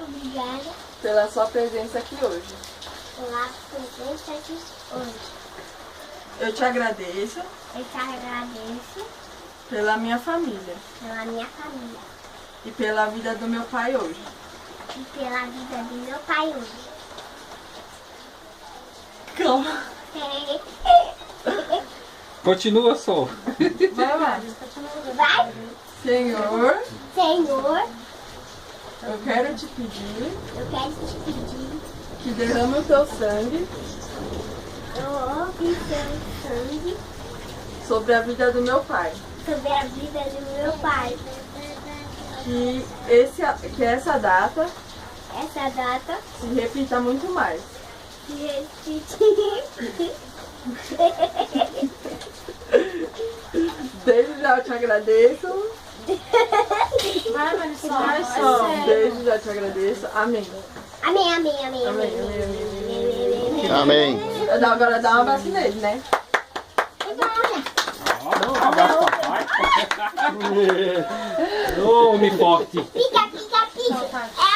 obrigada pela sua presença aqui hoje. pela presença aqui hoje. Eu te agradeço Eu te agradeço pela minha família pela minha família e pela vida do meu pai hoje. e pela vida do meu pai hoje. Calma. Continua só. Vai lá. Vai, Senhor, Senhor, eu quero te pedir eu quero te pedir, que derrame o teu sangue eu ouvi seu sangue sobre a vida do meu pai. sobre a vida do meu pai. Que essa data Essa data se repita muito mais. se repetir. Desde já eu te agradeço. Vai, Marisol. Desde já eu te agradeço. Amém. Amém, amém, amém, Amém, amém. amém, amém, amém. Amém. Agora dá uma vacina nele, né? Ô, homem forte. Pica, pica, pica.